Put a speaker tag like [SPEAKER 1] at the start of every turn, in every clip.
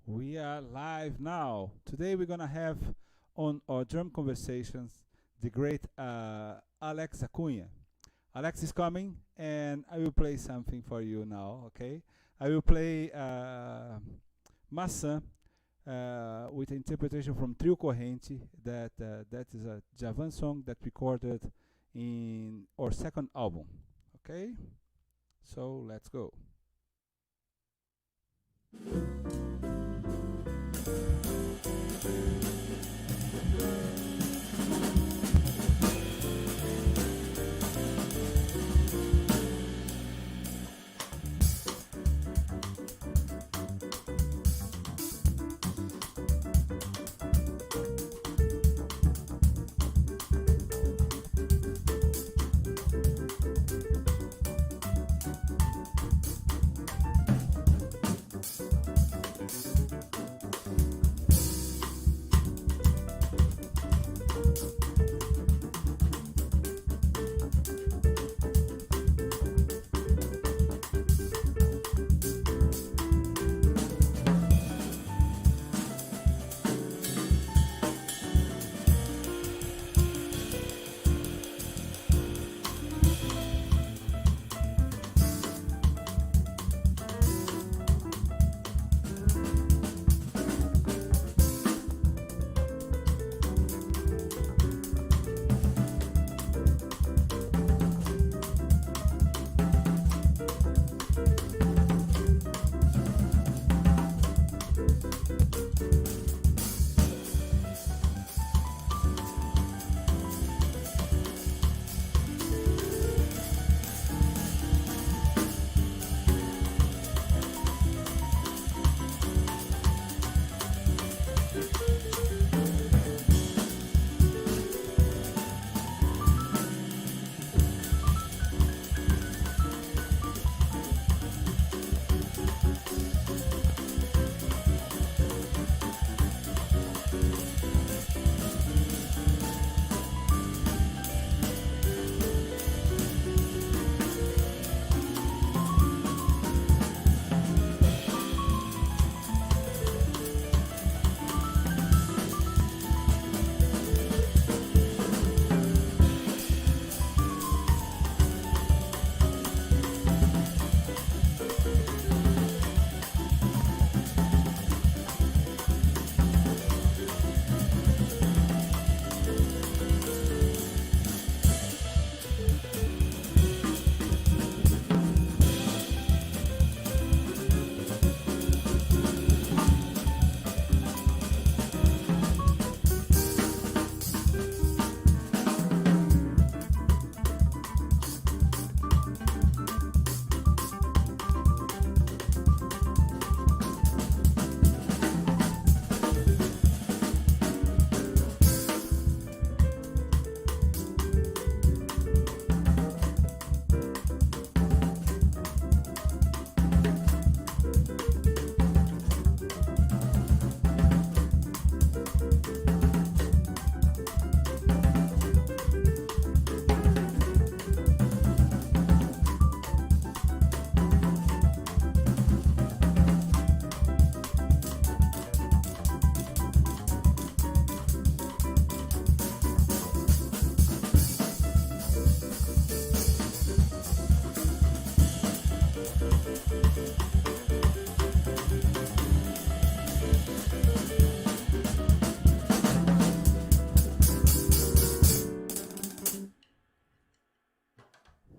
[SPEAKER 1] We are live now. Today we're gonna have on our drum conversations the great Alex Acuña. Alex is coming, and I will play something for you now. Okay, I will play Maçã with interpretation from Trio Corrente. That is a Javan song that recorded in our second album. Okay, so let's go.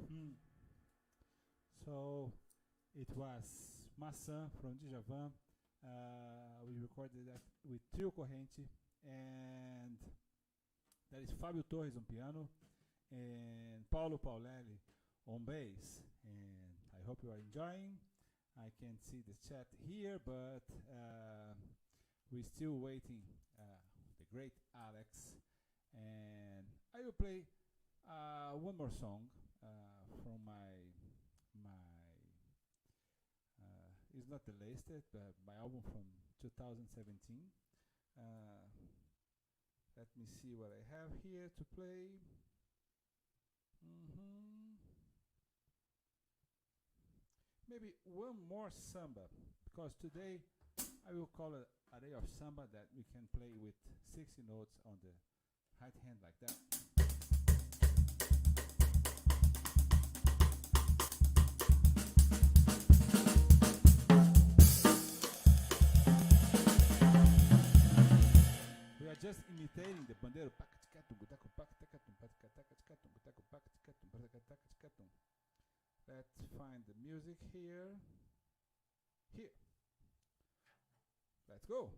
[SPEAKER 1] Hmm. So it was Maçã from Djavan. We recorded that with Trio Corrente, and that is Fábio Torres on piano and Paulo Paulelli on bass. And I hope you are enjoying. I can't see the chat here, but we're still waiting the great Alex. And I will play one more song from my it's not the latest, but my album from 2017. Uh, Let me see what I have here to play. hmm Maybe one more samba, because today I will call it array of samba that we can play with 60 notes on the right hand like that. We are just imitating the pandeiro. Let's find the music here. Here. Let's go.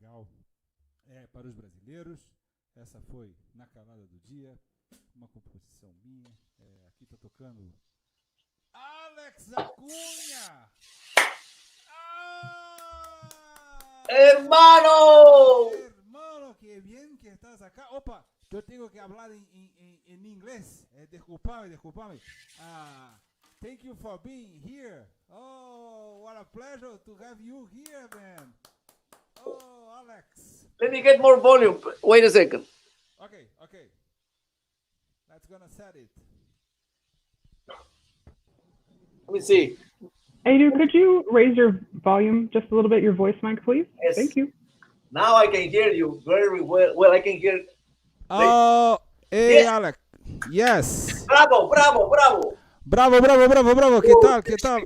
[SPEAKER 1] legal. Para os brasileiros, essa foi Na Calada do Dia, uma composição minha. Aqui tá tocando Alex Acuña.
[SPEAKER 2] Hermano!
[SPEAKER 1] Hermano, qué bien que estás acá. Opa, yo tengo que hablar en inglés. Disculpame. Thank you for being here. Oh, what a pleasure to have you here, man. Oh, Alex.
[SPEAKER 2] Let me get more volume. Wait a second.
[SPEAKER 1] Okay. Let's gonna set it.
[SPEAKER 2] Let me see.
[SPEAKER 3] Edu, could you raise your volume just a little bit, your voice mic, please?
[SPEAKER 2] Yes.
[SPEAKER 3] Thank you.
[SPEAKER 2] Now I can hear you very well. Well, I can hear.
[SPEAKER 1] Oh, hey,
[SPEAKER 2] Yes.
[SPEAKER 1] Alex. Yes.
[SPEAKER 2] Bravo.
[SPEAKER 1] Bravo. ¿Qué tal?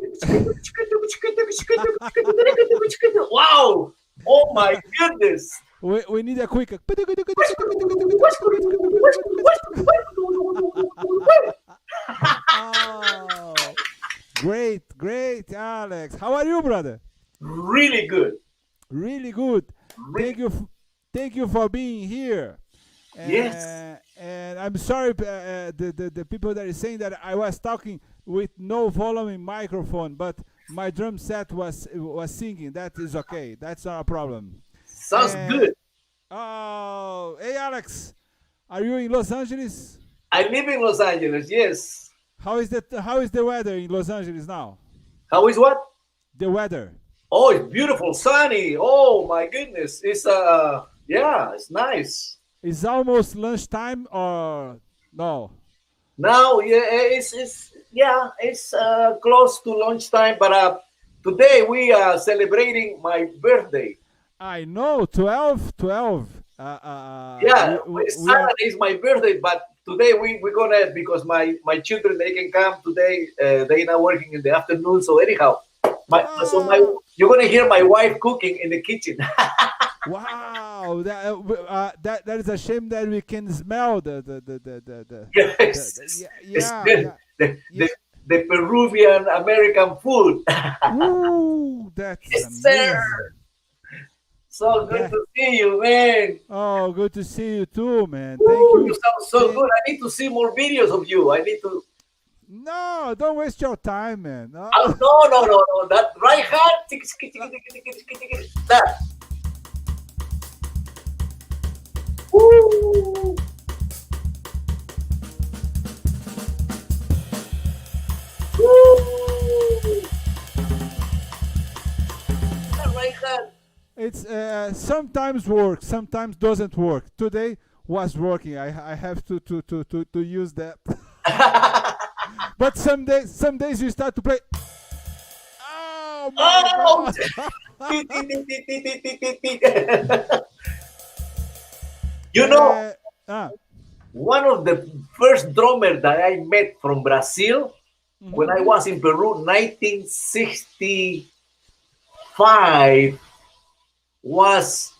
[SPEAKER 2] Wow! Oh my goodness!
[SPEAKER 1] We need a quick. Oh, great, Alex. How are you, brother?
[SPEAKER 2] Really good.
[SPEAKER 1] Really good. Thank you for being here.
[SPEAKER 2] Yes.
[SPEAKER 1] And I'm sorry, the people that are saying that I was talking with no volume in microphone, but my drum set was singing. That is okay. That's not a problem.
[SPEAKER 2] Sounds good.
[SPEAKER 1] Oh, hey, Alex, are you in Los Angeles?
[SPEAKER 2] I live in Los Angeles. Yes.
[SPEAKER 1] How is the weather in Los Angeles now?
[SPEAKER 2] How is what?
[SPEAKER 1] The weather.
[SPEAKER 2] Oh, it's beautiful, sunny. Oh my goodness. It's yeah, it's nice.
[SPEAKER 1] It's almost lunchtime or no?
[SPEAKER 2] Now, yeah, it's close to lunchtime, but today we are celebrating my birthday.
[SPEAKER 1] I know, 12.
[SPEAKER 2] Yeah, Saturday is my birthday, but today we're gonna, because my children, they can come today. They not working in the afternoon, so anyhow, you're gonna hear my wife cooking in the kitchen.
[SPEAKER 1] Wow, that is a shame that we can smell the
[SPEAKER 2] Yes. The Peruvian-American food.
[SPEAKER 1] Ooh, that's
[SPEAKER 2] yes,
[SPEAKER 1] amazing.
[SPEAKER 2] sir. So good to see you, man.
[SPEAKER 1] Oh, good to see you too, man.
[SPEAKER 2] Ooh,
[SPEAKER 1] Thank you.
[SPEAKER 2] You sound so good. I need to see more videos of you. I need to.
[SPEAKER 1] No, don't waste your time, man. No.
[SPEAKER 2] No. That right hand. That. Woo. Woo. That right hand.
[SPEAKER 1] It's sometimes works, sometimes doesn't work. Today was working. I have to use that. But some days you start to play. Oh my God.
[SPEAKER 2] You know, one of the first drummers that I met from Brazil when I was in Peru, 1965, was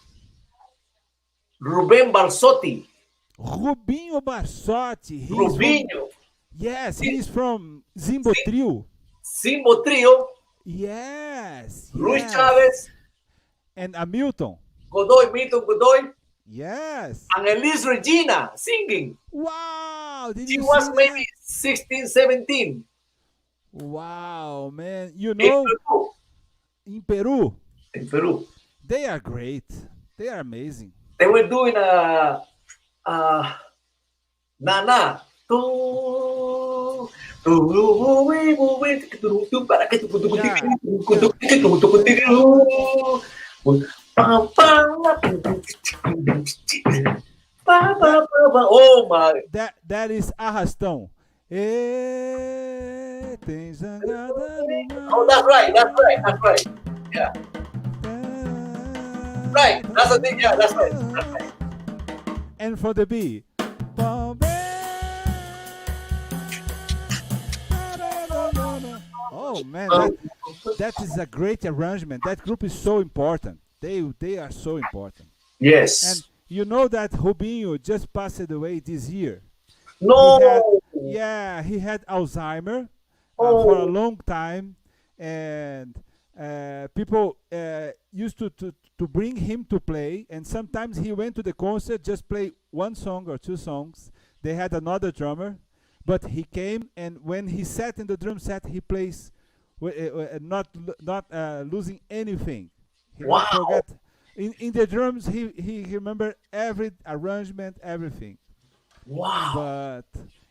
[SPEAKER 2] Reuben Barsotti.
[SPEAKER 1] Rubinho Barsotti.
[SPEAKER 2] Rubinho.
[SPEAKER 1] Yes, he's from Zimbo Trio.
[SPEAKER 2] Zimbo Trio.
[SPEAKER 1] Yes.
[SPEAKER 2] Luis Chavez.
[SPEAKER 1] And Milton
[SPEAKER 2] Godoy.
[SPEAKER 1] Yes.
[SPEAKER 2] And Elis Regina singing.
[SPEAKER 1] Wow.
[SPEAKER 2] She was maybe 16, 17.
[SPEAKER 1] Wow, man. You know, in Peru. They are great. They are amazing.
[SPEAKER 2] They were doing a Nana. Oh my!
[SPEAKER 1] That is arrastão. Tem jangada no mar.
[SPEAKER 2] Oh, that's right. Yeah. Right, that's the thing. Yeah, that's right.
[SPEAKER 1] And for the B. Oh man, that is a great arrangement. That group is so important. They are so important.
[SPEAKER 2] Yes.
[SPEAKER 1] And you know that Rubinho just passed away this year.
[SPEAKER 2] No.
[SPEAKER 1] He had Alzheimer for a long time, and people used to bring him to play, and sometimes he went to the concert, just play one song or two songs. They had another drummer, but he came, and when he sat in the drum set, he plays not losing anything. He
[SPEAKER 2] Wow.
[SPEAKER 1] don't forget. In the drums, he remembered every arrangement, everything.
[SPEAKER 2] Wow.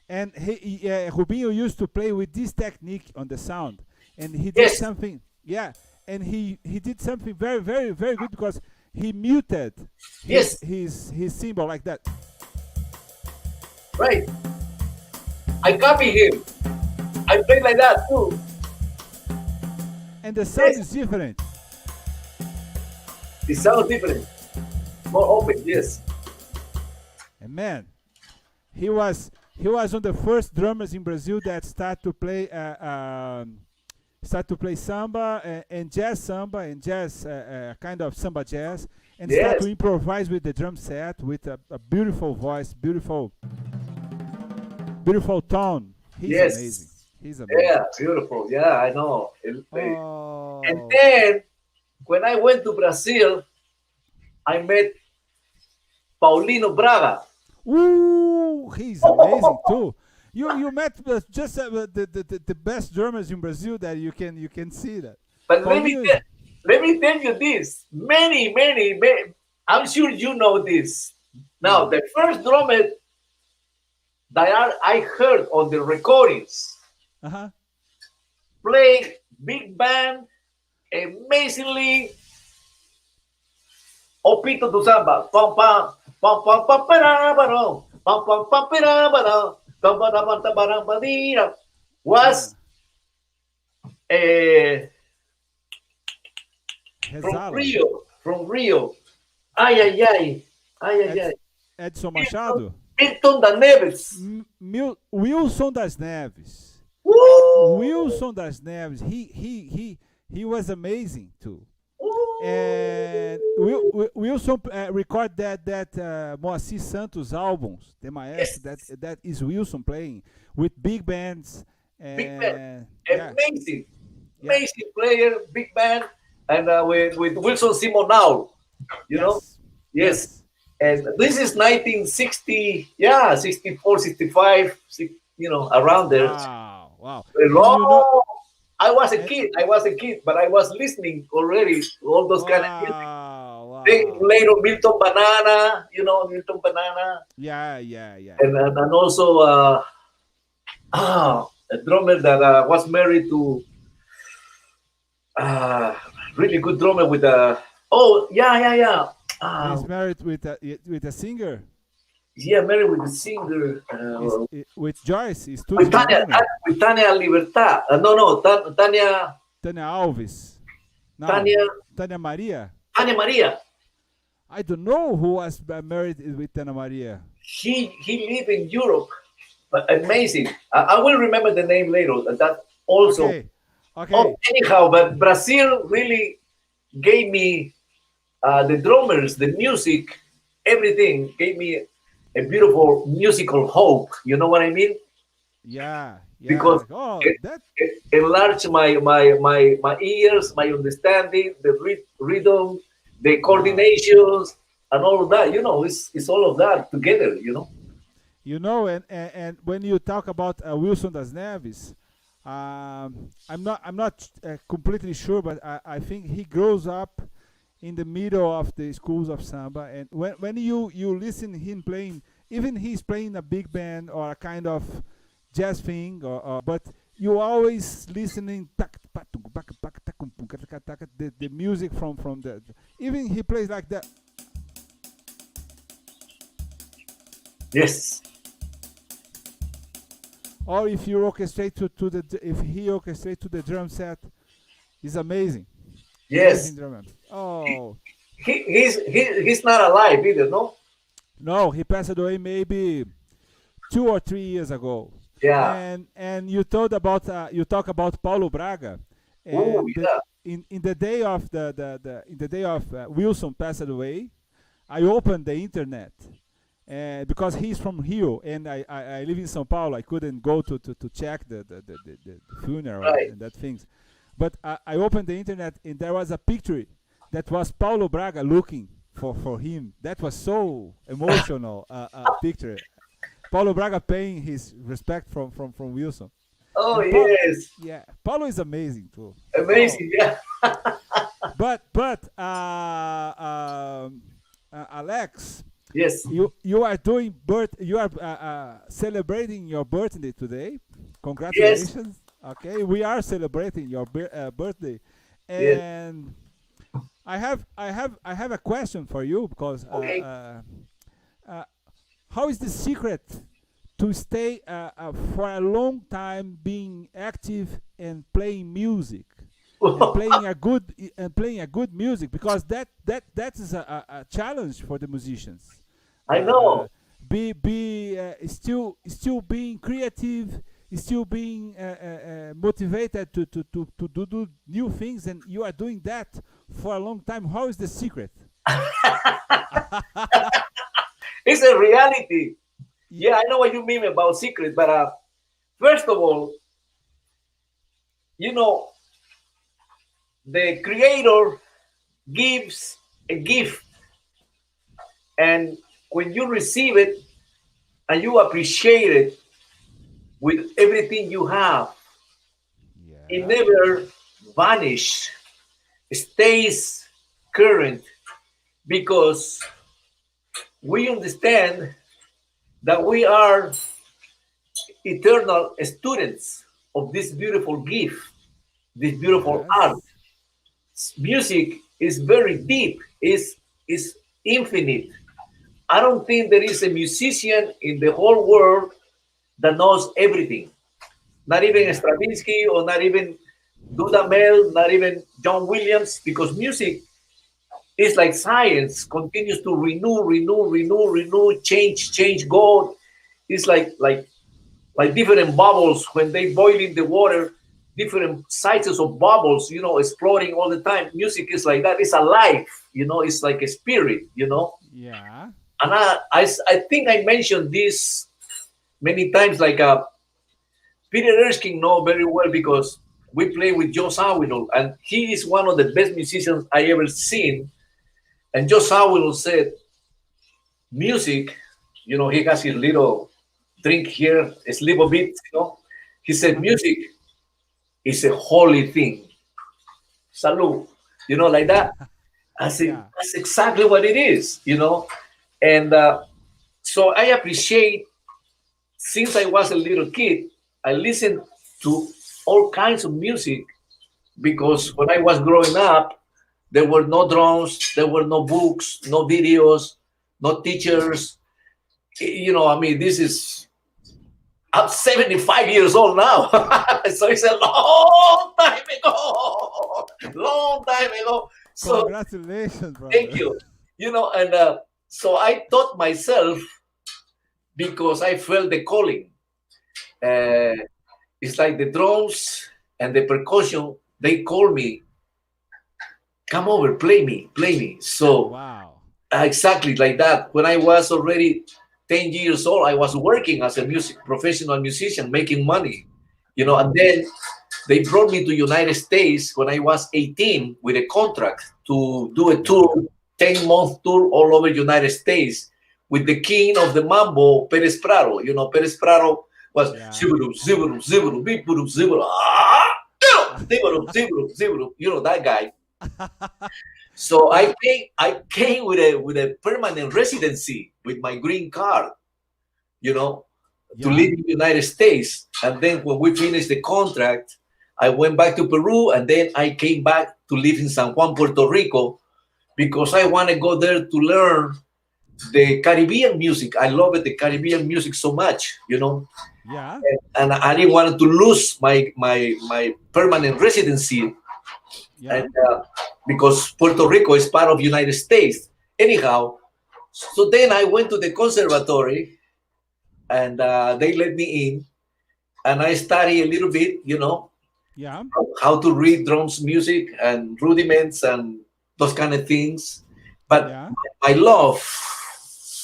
[SPEAKER 1] And Rubinho used to play with this technique on the sound, and he did
[SPEAKER 2] Yes.
[SPEAKER 1] something. Yeah, and he did something very, very, very good, because he muted
[SPEAKER 2] Yes.
[SPEAKER 1] his cymbal like that.
[SPEAKER 2] Right. I copy him. I play like that too.
[SPEAKER 1] And the sound
[SPEAKER 2] Yes.
[SPEAKER 1] is different.
[SPEAKER 2] It sounds different. More open, yes.
[SPEAKER 1] And man, he was one of the first drummers in Brazil that start to play samba and jazz samba and jazz kind of samba jazz, and start
[SPEAKER 2] Yes.
[SPEAKER 1] to improvise with the drum set with a beautiful voice, beautiful tone. He's
[SPEAKER 2] Yes.
[SPEAKER 1] amazing. He's amazing.
[SPEAKER 2] Yeah, beautiful. Yeah, I know.
[SPEAKER 1] Oh.
[SPEAKER 2] And then when I went to Brazil, I met Paulino Braga.
[SPEAKER 1] Ooh, he's amazing too. You met just the best drummers in Brazil that you can see that.
[SPEAKER 2] But let me
[SPEAKER 1] Paulinho
[SPEAKER 2] tell you this. Many, I'm sure you know this. Now, the first drummer that I heard on the recordings
[SPEAKER 1] uh-huh.
[SPEAKER 2] played big band amazingly. Opito do samba. Pam pam pam pam pam pam pam pam pam pam was
[SPEAKER 1] Rezala.
[SPEAKER 2] From Rio. Ay, ay, ay. Ay, ay, ay.
[SPEAKER 1] Edson Machado.
[SPEAKER 2] Milton da Neves.
[SPEAKER 1] Wilson das Neves.
[SPEAKER 2] Woo!
[SPEAKER 1] Wilson das Neves. He was amazing too.
[SPEAKER 2] Woo!
[SPEAKER 1] And Wilson recorded that Moacir Santos albums, the maestro.
[SPEAKER 2] Yes.
[SPEAKER 1] That is Wilson playing with big bands.
[SPEAKER 2] Big band.
[SPEAKER 1] Yeah.
[SPEAKER 2] Amazing. Amazing player, big band. And with Wilson Simonal. You know? Yes. And this is 1960, 64, 65, around there.
[SPEAKER 1] Wow.
[SPEAKER 2] Long. I was a kid, but I was listening already to all those kind of music.
[SPEAKER 1] Wow.
[SPEAKER 2] Then later Milton Banana, Milton Banana.
[SPEAKER 1] Yeah.
[SPEAKER 2] And also a drummer that was married to really good drummer with a
[SPEAKER 1] He's married with a singer.
[SPEAKER 2] Yeah, married with a singer.
[SPEAKER 1] With Joyce. It's
[SPEAKER 2] With Tania Libertad. Tania
[SPEAKER 1] Alves. No, Tania Maria.
[SPEAKER 2] Tania Maria.
[SPEAKER 1] I don't know who was married with Tania Maria.
[SPEAKER 2] He lived in Europe. But amazing. I will remember the name later. That also.
[SPEAKER 1] Okay.
[SPEAKER 2] Oh, anyhow, but Brazil really gave me the drummers, the music, everything. Gave me a beautiful musical hope. You know what I mean?
[SPEAKER 1] Yeah.
[SPEAKER 2] Because it enlarged my ears, my understanding, the rhythm, the coordinations, and all of that. It's all of that together.
[SPEAKER 1] And when you talk about Wilson das Neves, I'm not completely sure, but I think he grows up in the middle of the schools of samba, and when you listen him playing, even he's playing a big band or a kind of jazz thing, but you always listening the music from the, even he plays like that.
[SPEAKER 2] Yes.
[SPEAKER 1] Or if you orchestrate if he orchestrates to the drum set, it's amazing.
[SPEAKER 2] Yes.
[SPEAKER 1] Amazing drummer. Oh.
[SPEAKER 2] He's not alive either, no?
[SPEAKER 1] No, he passed away maybe 2 or 3 years ago.
[SPEAKER 2] Yeah.
[SPEAKER 1] And you talk about Paulo Braga. And in the day of Wilson passed away, I opened the internet. Because he's from Rio and I live in São Paulo, I couldn't go to check the funeral and that things. but I opened the internet and there was a picture that was Paulo Braga looking for him. That was so emotional picture. Paulo Braga paying his respect from Wilson.
[SPEAKER 2] Oh,
[SPEAKER 1] And
[SPEAKER 2] yes.
[SPEAKER 1] yeah, Paulo is amazing too.
[SPEAKER 2] Amazing. Yeah.
[SPEAKER 1] But Alex,
[SPEAKER 2] Yes.
[SPEAKER 1] you are doing you are celebrating your birthday today.
[SPEAKER 2] Yes.
[SPEAKER 1] Congratulations. Okay, we are celebrating your birthday,
[SPEAKER 2] Yes.
[SPEAKER 1] and I have a question for you because
[SPEAKER 2] Okay.
[SPEAKER 1] how is the secret to stay for a long time being active and playing music and playing a good music, because that is a challenge for the musicians.
[SPEAKER 2] I know.
[SPEAKER 1] Still being creative, still being motivated to do new things, and you are doing that for a long time. How is the secret?
[SPEAKER 2] It's a reality. Yeah, I know what you mean about secret, but first of all, you know, the creator gives a gift, and when you receive it and you appreciate it with everything you have, it
[SPEAKER 1] Yeah.
[SPEAKER 2] never vanishes, stays current, because we understand that we are eternal students of this beautiful gift, this beautiful art.
[SPEAKER 1] Yes.
[SPEAKER 2] Music is very deep, is infinite. I don't think there is a musician in the whole world that knows everything. Not even
[SPEAKER 1] Yeah.
[SPEAKER 2] Stravinsky, or not even Dudamel, not even John Williams, because music is like science, continues to renew, change, go. It's like different bubbles when they boil in the water, different sizes of bubbles, exploding all the time. Music is like that. It's alive, it's like a spirit,
[SPEAKER 1] Yeah.
[SPEAKER 2] And I think I mentioned this many times, like Peter Erskine know very well, because we play with Joe Zawinul, and he is one of the best musicians I ever seen. And Joe Zawinul said, music, he has his little drink here, a little bit. He said, music is a holy thing. Salud. Like that. I said,
[SPEAKER 1] Yeah.
[SPEAKER 2] that's exactly what it is. And so I appreciate, since I was a little kid, I listened to all kinds of music, because when I was growing up, there were no drums, there were no books, no videos, no teachers. I mean, I'm 75 years old now. So it's a long time ago. Long time ago. So
[SPEAKER 1] Congratulations, brother.
[SPEAKER 2] thank you. And so I taught myself, because I felt the calling. It's like the drums and the percussion, they call me, come over, play me. So
[SPEAKER 1] Wow.
[SPEAKER 2] exactly like that. When I was already 10 years old, I was working as a professional musician, making money, and then they brought me to United States when I was 18 with a contract to do a tour, 10-month tour all over United States with the king of the mambo, Perez Prado. Perez Prado was zibbidoo, zibbidoo, zibbidoo, beep-boodoo, zibbidoo, zibbidoo, that guy. So I came with a permanent residency with my green card, to live in the United States. And then when we finished the contract, I went back to Peru, and then I came back to live in San Juan, Puerto Rico, because I want to go there to learn the Caribbean music. I love the Caribbean music so much,
[SPEAKER 1] Yeah.
[SPEAKER 2] And I didn't want to lose my permanent residency.
[SPEAKER 1] Yeah.
[SPEAKER 2] And because Puerto Rico is part of United States. Anyhow, so then I went to the conservatory, and they let me in, and I studied a little bit,
[SPEAKER 1] Yeah.
[SPEAKER 2] how to read drums music and rudiments and those kind of things. But
[SPEAKER 1] Yeah.
[SPEAKER 2] my love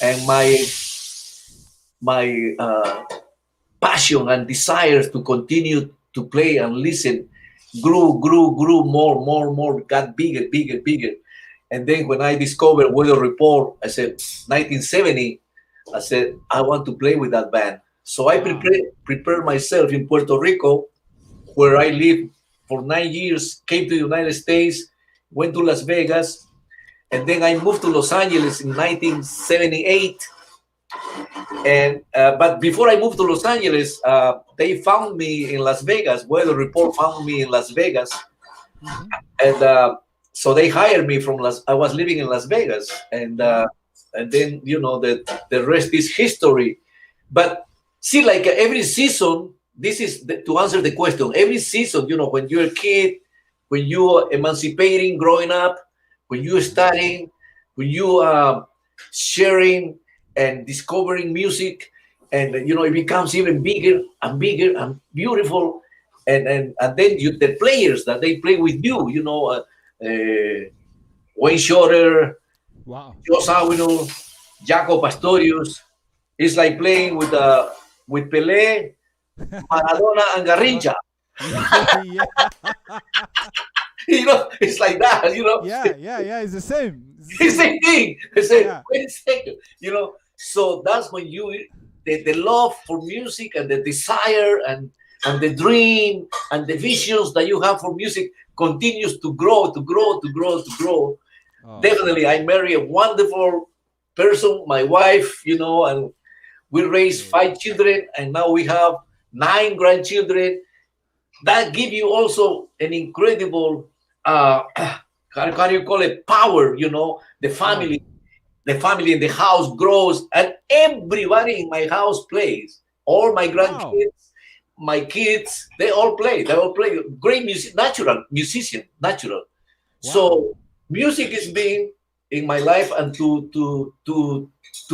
[SPEAKER 2] and my passion and desires to continue to play and listen grew more, got bigger. And then when I discovered Weather Report, I said 1970. I said I want to play with that band. So I prepared myself in Puerto Rico, where I lived for 9 years. Came to the United States, went to Las Vegas, and then I moved to Los Angeles in 1978. And but before I moved to Los Angeles, they found me in Las Vegas. Weather Report found me in Las Vegas, and so they hired me from I was living in Las Vegas, and then the rest is history. But see, like every season, this is to answer the question. Every season, when you're a kid, when you're emancipating, growing up, when you're studying, when you sharing and discovering music, and it becomes even bigger and beautiful, and then the players that they play with you, Wayne Shorter, Joe Zawinul, Jaco Pastorius. It's like playing with Pelé, Maradona, and Garrincha. It's like that.
[SPEAKER 1] Yeah. It's the same.
[SPEAKER 2] It's the same thing. Wait a second. So that's when the love for music and the desire and the dream and the visions that you have for music continues to grow. Definitely, I marry a wonderful person, my wife, and we raised 5 children, and now we have 9 grandchildren. That give you also an incredible, how do you call it, power, the family in the house grows, and everybody in my house plays. All my grandkids, my kids, they all play. Great music, natural. So music has been in my life, and to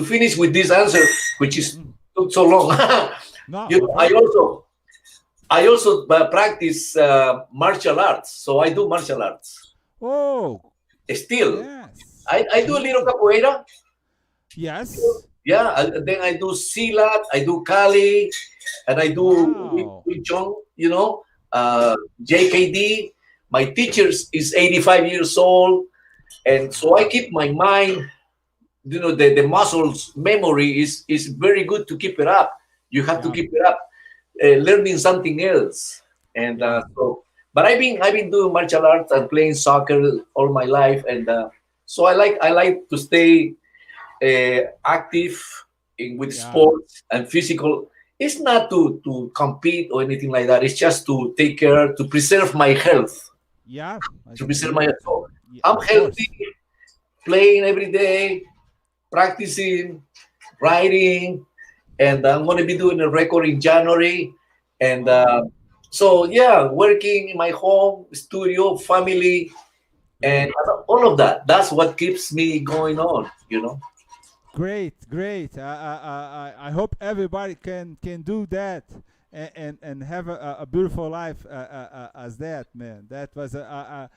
[SPEAKER 2] finish with this answer, which is took so long. I also practice martial arts, so I do martial arts.
[SPEAKER 1] Oh,
[SPEAKER 2] still,
[SPEAKER 1] yes.
[SPEAKER 2] I do a little capoeira.
[SPEAKER 1] Yes.
[SPEAKER 2] Yeah, and then I do silat, I do kali, and I do Wing Chun, JKD. My teacher is 85 years old, and so I keep my mind, the muscles memory is very good to keep it up. You have to keep it up, learning something else. And but I've been doing martial arts and playing soccer all my life, and so I like to stay active with sports and physical. It's not to compete or anything like that. It's just to take care, to preserve my health.
[SPEAKER 1] Yeah.
[SPEAKER 2] To preserve my health. I'm healthy, playing every day, practicing, writing, and I'm going to be doing a record in January. And working in my home, studio, family, and all of that. That's what keeps me going on,
[SPEAKER 1] Great. I hope everybody can do that and have a beautiful life as that, man. That was a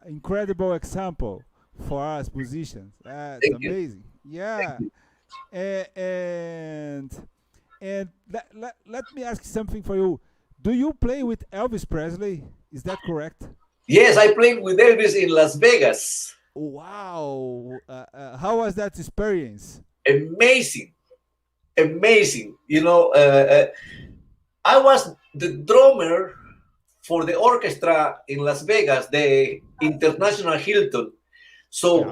[SPEAKER 1] incredible example for us musicians. That's
[SPEAKER 2] Thank you.
[SPEAKER 1] amazing. Yeah. And let me ask something for you. Do you play with Elvis Presley? Is that correct?
[SPEAKER 2] Yes, I played with Elvis in Las Vegas.
[SPEAKER 1] Wow. How was that experience?
[SPEAKER 2] Amazing. I was the drummer for the orchestra in Las Vegas, the International Hilton. So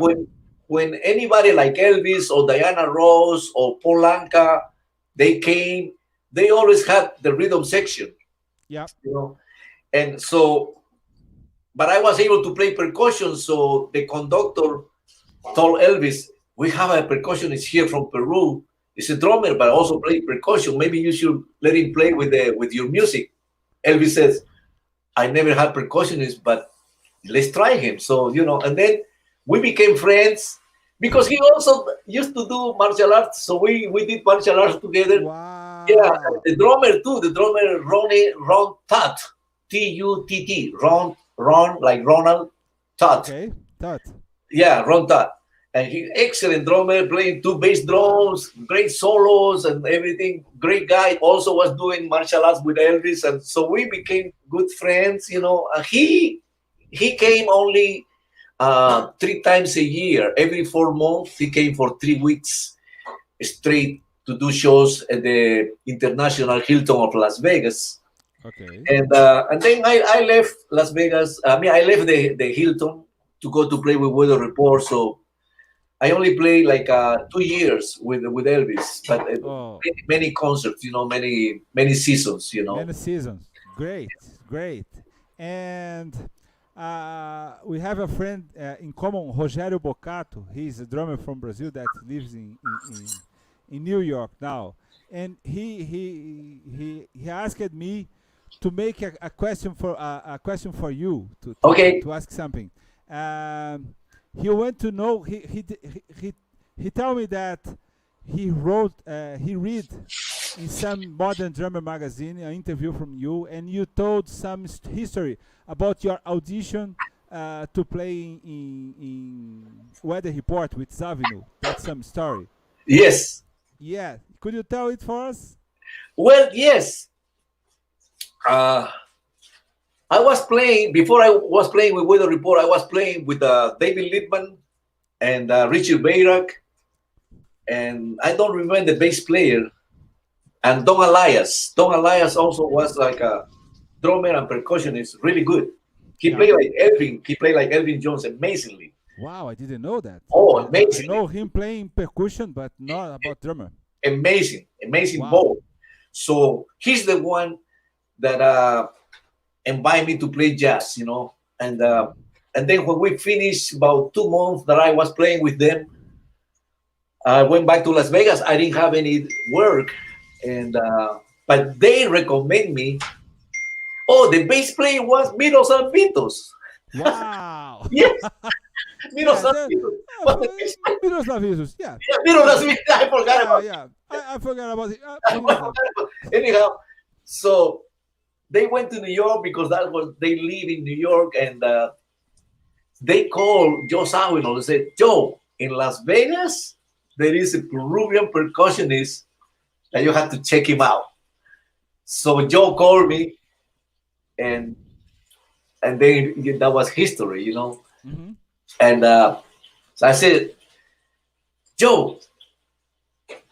[SPEAKER 2] when anybody like Elvis or Diana Ross or Paul Anka, they came, they always had the rhythm section.
[SPEAKER 1] Yeah.
[SPEAKER 2] And so, but I was able to play percussion. So the conductor told Elvis, we have a percussionist here from Peru. He's a drummer, but also play percussion. Maybe you should let him play with your music. Elvis says, I never had percussionists, but let's try him. So, and then we became friends because he also used to do martial arts. So we did martial arts together.
[SPEAKER 1] Wow.
[SPEAKER 2] Yeah, the drummer too. The drummer Ron Tutt, Tutt, Ron like Ronald Tutt.
[SPEAKER 1] Okay, Tutt.
[SPEAKER 2] Yeah, Ron Tutt. And he excellent drummer, playing 2 bass drums, great solos and everything. Great guy. Also was doing martial arts with Elvis, and so we became good friends. He came only 3 times a year. Every 4 months, he came for 3 weeks straight to do shows at the International Hilton of Las Vegas.
[SPEAKER 1] Okay.
[SPEAKER 2] And then I left Las Vegas. I left the Hilton to go to play with Weather Report. So I only played like 2 years with Elvis, but many concerts, many seasons,
[SPEAKER 1] Many seasons. Great. And we have a friend in common, Rogério Bocato. He's a drummer from Brazil that lives in New York now, and he asked me to make a question for you to ask something. He want to know. He told me that he read in some modern drummer magazine an interview from you, and you told some history about your audition to play in Weather Report with Zavino. That's some story.
[SPEAKER 2] Yes.
[SPEAKER 1] Yeah. Could you tell it for us?
[SPEAKER 2] Well, yes. I was playing, before I was playing with Weather Report, I was playing with David Littman and Richard Bayrak, and I don't remember the bass player, and Don Elias. Don Elias also was like a drummer and percussionist, really good. He played like Elvin Jones amazingly.
[SPEAKER 1] Wow, I didn't know that.
[SPEAKER 2] Oh, amazing.
[SPEAKER 1] I know him playing percussion, but not about drummer.
[SPEAKER 2] Amazing
[SPEAKER 1] Wow.
[SPEAKER 2] both. So he's the one that invited me to play jazz, and then when we finished about 2 months that I was playing with them, I went back to Las Vegas. I didn't have any work, and but they recommend me. Oh, the bass player was Miros Alvitos.
[SPEAKER 1] Wow.
[SPEAKER 2] Yes, Miros Alvitos.
[SPEAKER 1] Miroslav Jesus. Yeah.
[SPEAKER 2] Yeah, Miros Alvitos. I forgot about it.
[SPEAKER 1] Yeah. I forgot about it.
[SPEAKER 2] Anyhow, so they went to New York because they live in New York, and they called Joe Zawinul and said, Joe, in Las Vegas, there is a Peruvian percussionist that you have to check him out. So Joe called me, and then that was history,
[SPEAKER 1] Mm-hmm.
[SPEAKER 2] And so I said, Joe,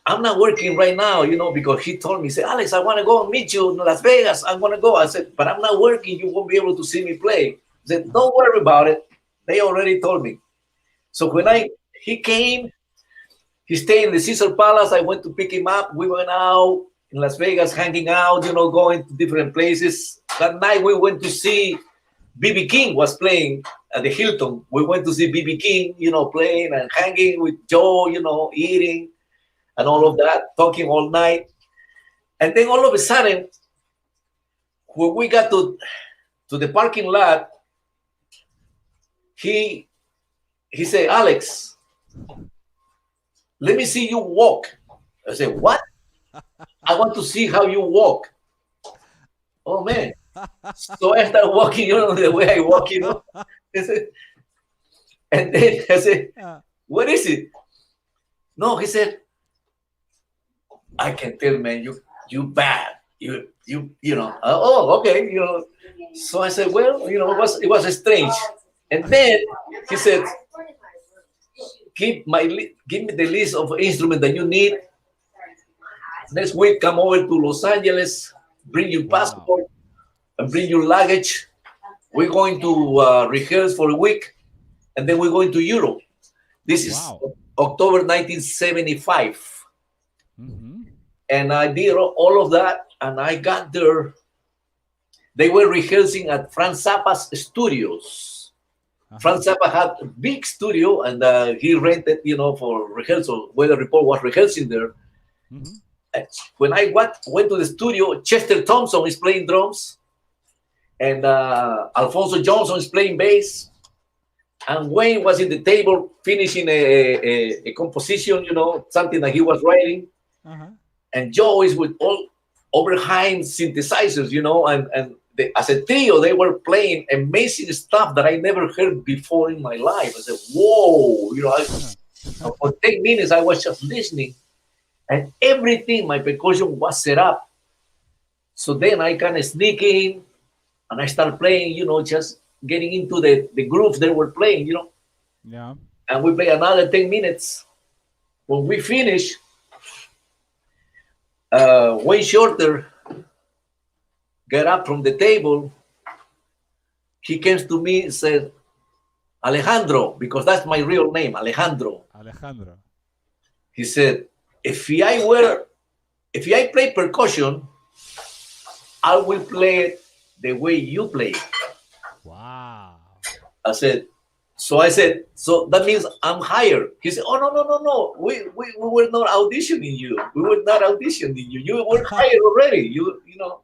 [SPEAKER 2] I'm not working right now, because he told me, he said, Alex, I want to go and meet you in Las Vegas. I want to go. I said, but I'm not working. You won't be able to see me play. I said, don't worry about it. They already told me. So when he came, he stayed in the Caesar Palace. I went to pick him up. We went out in Las Vegas, hanging out, going to different places. That night we went to see B.B. King was playing at the Hilton. We went to see B.B. King, playing and hanging with Joe, eating and all of that, talking all night. And then all of a sudden, when we got to the parking lot, he said, Alex, let me see you walk. I said, what? I want to see how you walk. Oh, man. So I started walking, the way I walk, And then I said, what is it? No, he said, I can tell, man, you bad. You oh, okay, So I said, well, it was strange. And then he said, give me the list of instruments that you need. Next week, come over to Los Angeles, bring your passport, and bring your luggage. We're going to rehearse for a week, and then we're going to Europe. This is October 1975.
[SPEAKER 1] Mm-hmm.
[SPEAKER 2] And I did all of that, and I got there. They were rehearsing at Frank Zappa's studios. Frank Zappa had a big studio, and he rented, for rehearsal. Weather Report was rehearsing there.
[SPEAKER 1] Mm-hmm.
[SPEAKER 2] When I went to the studio, Chester Thompson is playing drums, and Alfonso Johnson is playing bass, and Wayne was in the table finishing a composition, something that he was writing.
[SPEAKER 1] Uh-huh.
[SPEAKER 2] And Joe is with all Oberheim synthesizers, and as a trio, they were playing amazing stuff that I never heard before in my life. I said, whoa, So for 10 minutes, I was just listening, and everything, my percussion was set up. So then I kind of sneak in, and I start playing, just getting into the grooves they were playing,
[SPEAKER 1] Yeah.
[SPEAKER 2] and we play another 10 minutes. When we finish, Wayne Shorter got up from the table. He came to me and said, Alejandro, because that's my real name, Alejandro.
[SPEAKER 1] Alejandro.
[SPEAKER 2] He said, if I play percussion, I will play it the way you play it.
[SPEAKER 1] Wow.
[SPEAKER 2] I said, so that means I'm hired. He said, oh, no. We were not auditioning you. We were not auditioning you. You were hired already. No.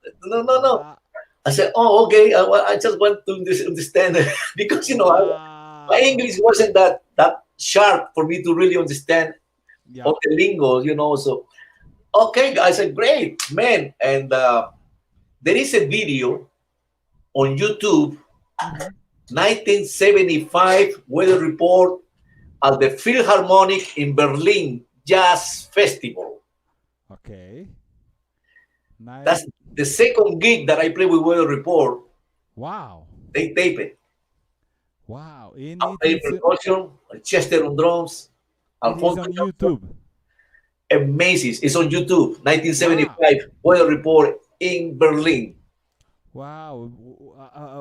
[SPEAKER 2] I said, oh, okay. I just want to understand because, my English wasn't that sharp for me to really understand all the lingo, So, okay, I said, great, man. And there is a video on YouTube, 1975 weather report at the Philharmonic in Berlin Jazz Festival.
[SPEAKER 1] Okay. Nice.
[SPEAKER 2] That's the second gig that I play with Weather Report.
[SPEAKER 1] Wow.
[SPEAKER 2] They tape it.
[SPEAKER 1] Wow.
[SPEAKER 2] I play percussion, Chester on drums.
[SPEAKER 1] Alfonso on YouTube.
[SPEAKER 2] Amazing. It's on YouTube. 1975 Weather Report in Berlin.
[SPEAKER 1] Wow.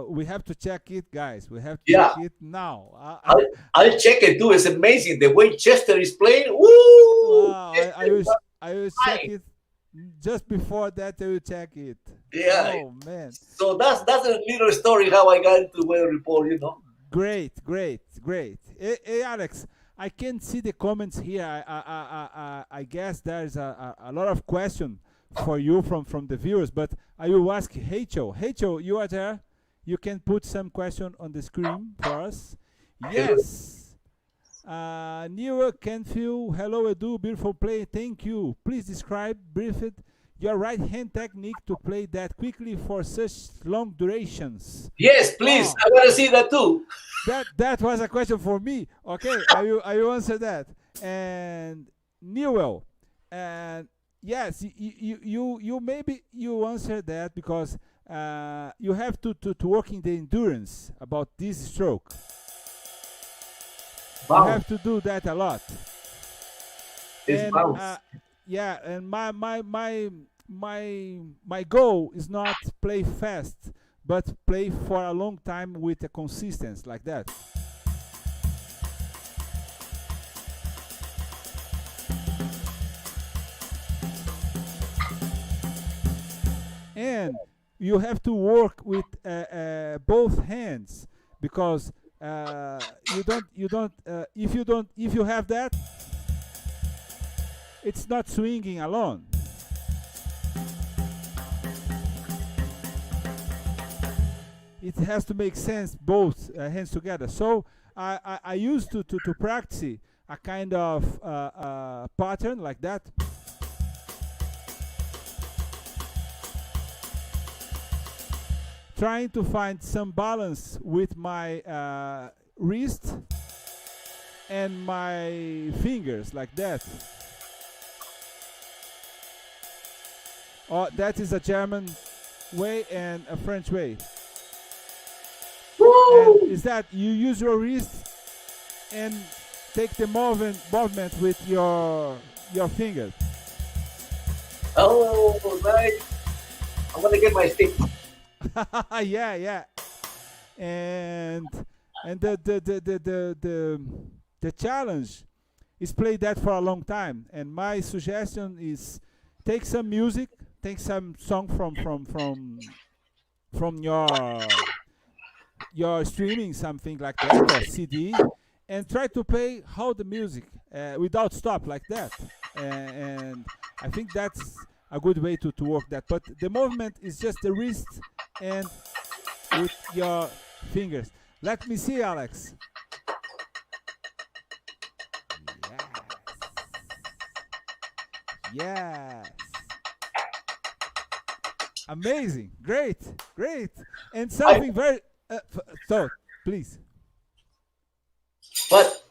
[SPEAKER 1] We have to check it, guys. We have to check it now.
[SPEAKER 2] I'll check it too. It's amazing. The way Chester is playing. Woo!
[SPEAKER 1] Wow. I will check it. Just before that, I will check it.
[SPEAKER 2] Yeah.
[SPEAKER 1] Oh man.
[SPEAKER 2] So that's a little story how I got into Weather Report.
[SPEAKER 1] Great. Hey, Alex, I can see the comments here. I guess there's a lot of question for you from the viewers, but I will ask Rachel. Rachel, you are there? You can put some question on the screen for us. Yes. Neil Canfield, hello Edu, beautiful play, thank you. Please describe briefly your right hand technique to play that quickly for such long durations.
[SPEAKER 2] Yes, please. I want to see that too.
[SPEAKER 1] That was a question for me. Okay, I will answer that. And Newell, and yes, you maybe you answer that because you have to work in the endurance about this stroke.
[SPEAKER 2] Wow.
[SPEAKER 1] You have to do that a lot.
[SPEAKER 2] It's bounce.
[SPEAKER 1] Yeah, and my goal is not play fast, but play for a long time with a consistency like that. And you have to work with both hands because if you have that, it's not swinging alone. It has to make sense both hands together. So I used to practice a kind of pattern like that. Trying to find some balance with my wrist and my fingers like that. That is a German way and a French way. And is that you use your wrist and take the movement with your fingers.
[SPEAKER 2] Oh, right. I'm gonna get my stick.
[SPEAKER 1] yeah. And the challenge is play that for a long time. And my suggestion is take some music, take some song from your streaming, something like that, or CD, and try to play how the music without stop like that. And I think that's a good way to work that. But the movement is just the wrist and with your fingers. Let me see, Alex. Yes. Amazing. Great. And something very... so, please.
[SPEAKER 2] What?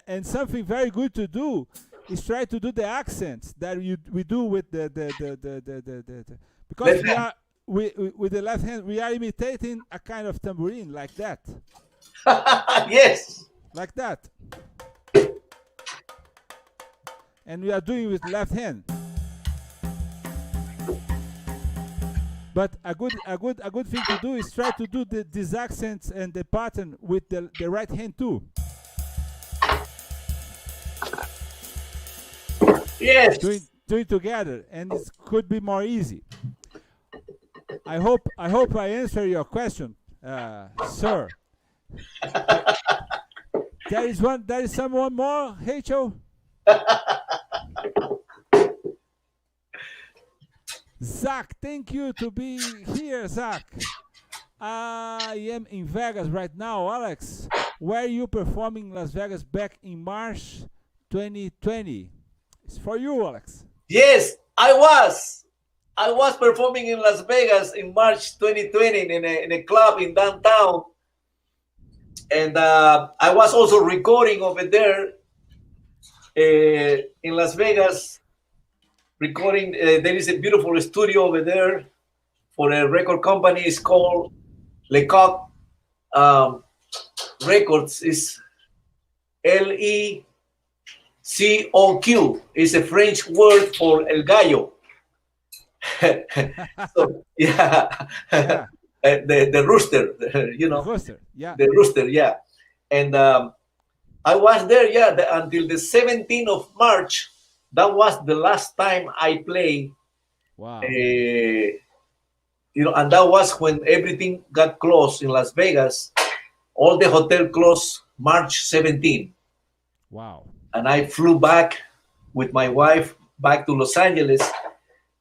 [SPEAKER 1] and something very good to do is try to do the accents that we do with the because
[SPEAKER 2] Left hand.
[SPEAKER 1] we with the left hand we are imitating a kind of tambourine like that,
[SPEAKER 2] Yes.
[SPEAKER 1] like that, and we are doing with left hand. But a good thing to do is try to do these accents and the pattern with the right hand too.
[SPEAKER 2] Yes.
[SPEAKER 1] Doing together, and it could be more easy. I hope I answer your question, sir. There is someone more, Rachel. Zach, thank you to be here, Zach. I am in Vegas right now, Alex. Where are you performing in Las Vegas back in March 2020? It's for you, Alex.
[SPEAKER 2] Yes, I was. I was performing in Las Vegas in March 2020 in a club in downtown. And I was also recording over there in Las Vegas. Recording, there is a beautiful studio over there for a record company. It's called Lecoq Records. It's Lecoq. It's a French word for El Gallo. So, yeah.
[SPEAKER 1] Yeah.
[SPEAKER 2] The rooster, you know.
[SPEAKER 1] The rooster, yeah.
[SPEAKER 2] The rooster, yeah. And I was there, yeah, until the 17th of March. That was the last time I played.
[SPEAKER 1] Wow.
[SPEAKER 2] You know, and that was when everything got closed in Las Vegas. All the hotel closed March 17.
[SPEAKER 1] Wow.
[SPEAKER 2] And I flew back with my wife back to Los Angeles,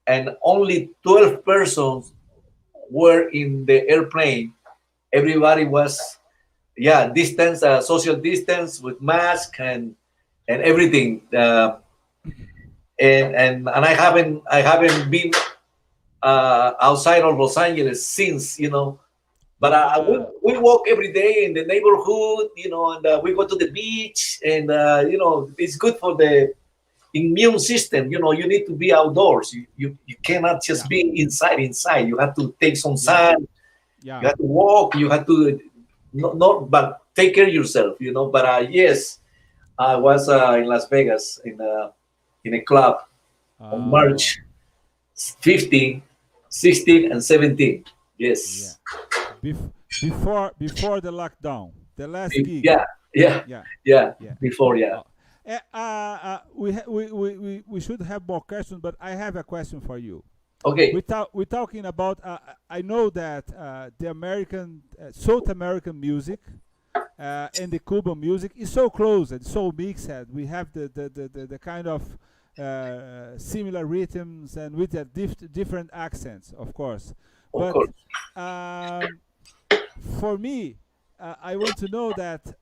[SPEAKER 2] and only 12 persons were in the airplane. Everybody was, distance, social distance with mask and everything. And I haven't been outside of Los Angeles since, you know. But we walk every day in the neighborhood, you know, and we go to the beach, and you know, it's good for the immune system. You know, you need to be outdoors. You cannot just be inside. You have to take some sun.
[SPEAKER 1] Yeah.
[SPEAKER 2] You have to walk. You have to but take care of yourself. You know. But yes, I was in Las Vegas in a club on March 15, 16, and 17. Yes.
[SPEAKER 1] Yeah. Before the lockdown, the last gig.
[SPEAKER 2] Yeah. Before,
[SPEAKER 1] we should have more questions, but I have a question for you.
[SPEAKER 2] Okay.
[SPEAKER 1] We're talking about. I know that the American, South American music and the Cuban music is so close and so mixed. We have the kind of similar rhythms and with the different accents, of course.
[SPEAKER 2] Of course.
[SPEAKER 1] For me, I want to know that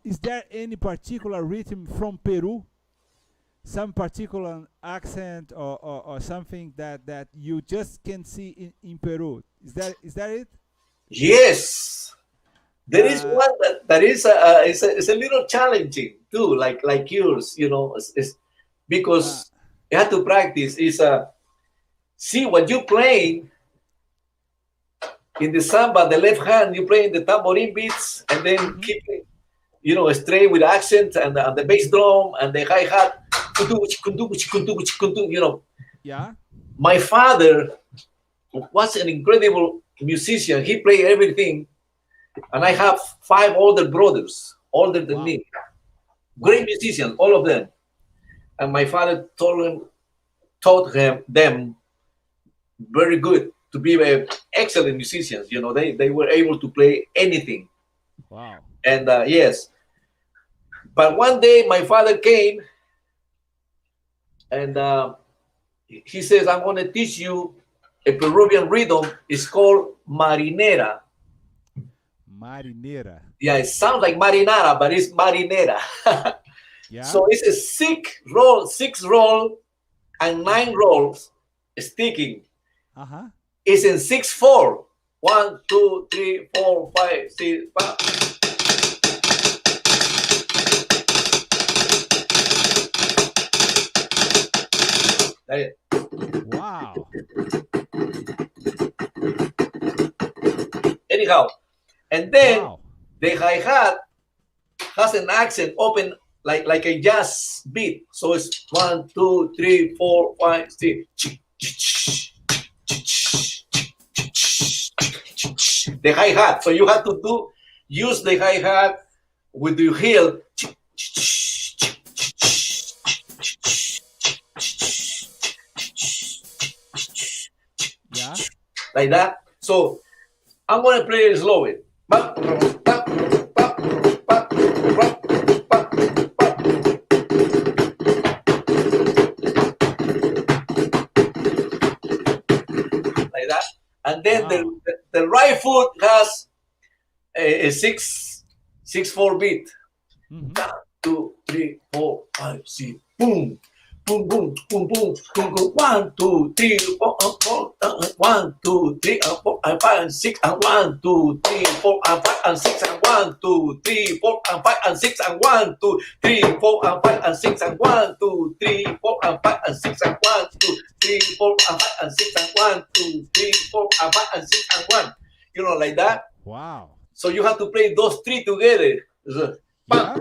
[SPEAKER 1] is there any particular rhythm from Peru? Some particular accent or something that you just can see in Peru? Is that it?
[SPEAKER 2] Yes. There is one that is it's a little challenging too, like yours, you know, it's because you have to practice. See what you playing in the samba, the left hand, you play in the tambourine beats, and then keep it, you know, straight with accent and the bass drum and the hi-hat, you know.
[SPEAKER 1] Yeah.
[SPEAKER 2] My father was an incredible musician. He played everything. And I have 5 older brothers, older than me. Great musicians, all of them. And my father taught them very good to be excellent musicians. You know, they were able to play anything.
[SPEAKER 1] Wow.
[SPEAKER 2] And yes. But one day my father came and he says, I'm going to teach you a Peruvian rhythm. It's called marinera.
[SPEAKER 1] Marinera.
[SPEAKER 2] Yeah, it sounds like marinara, but it's marinera.
[SPEAKER 1] Yeah.
[SPEAKER 2] So it's a 6 roll, and 9 rolls sticking. It's in 6/4. 1, 2, 3, 4, 5, 6, 5.
[SPEAKER 1] Wow.
[SPEAKER 2] Anyhow, and then
[SPEAKER 1] Wow.
[SPEAKER 2] the hi-hat has an accent open like a jazz beat. So it's 1, 2, 3, 4, 5, 6. The hi-hat. So you have to use the hi-hat with your heel.
[SPEAKER 1] Yeah.
[SPEAKER 2] Like that. So I'm gonna play it slowly. Like that. And then
[SPEAKER 1] Wow.
[SPEAKER 2] the right foot has a 6/4 beat.
[SPEAKER 1] Mhm.
[SPEAKER 2] 1, 2, 3, 4, 5, 6. Boom. Boom, boom, boom, boom, boom, boom. 1, 2, 3, 4, 1, 2, 3, 4, 5, 6, and 1, 2, 3, 4, 5, 6, and 1, 2, 3, 4, 5, 6, and 1, 2, 3, 4, 5, 6, and 1, 2, 3, 4, 5, 6, and 1, 2, 3, 4, 5, 6, and 1, 2, 3, 4, 5, 6, and 1. You know, like that.
[SPEAKER 1] Wow.
[SPEAKER 2] So you have to play those three together.
[SPEAKER 1] Yeah.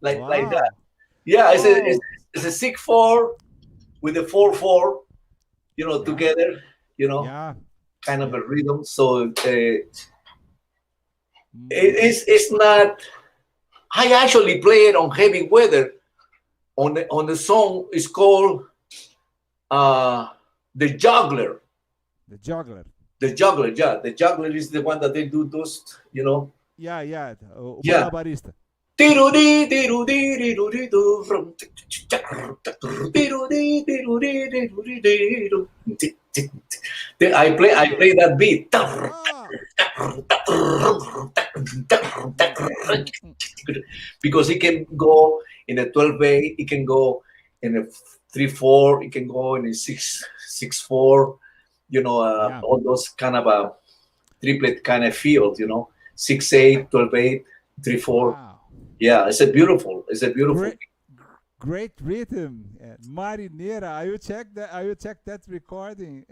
[SPEAKER 2] Like that. Yeah, it's a 6/4 with a 4/4, you know, together, you know,
[SPEAKER 1] Yeah.
[SPEAKER 2] kind of a rhythm. So it's not. I actually play it on heavy weather. On the song is called the Juggler.
[SPEAKER 1] The juggler.
[SPEAKER 2] The Juggler, yeah. The Juggler is the one that they do those, you know.
[SPEAKER 1] Yeah, yeah.
[SPEAKER 2] Yeah.
[SPEAKER 1] Malabarista.
[SPEAKER 2] I play that beat because it can go in a 12/8, it can go in a 3/4, it can go in a 6/4, you know, all those kind of a triplet kind of fields, you know, 6/8, 12/8, 3/4.
[SPEAKER 1] Wow.
[SPEAKER 2] Yeah, it's a beautiful.
[SPEAKER 1] Great rhythm, Marinera. I will check that recording.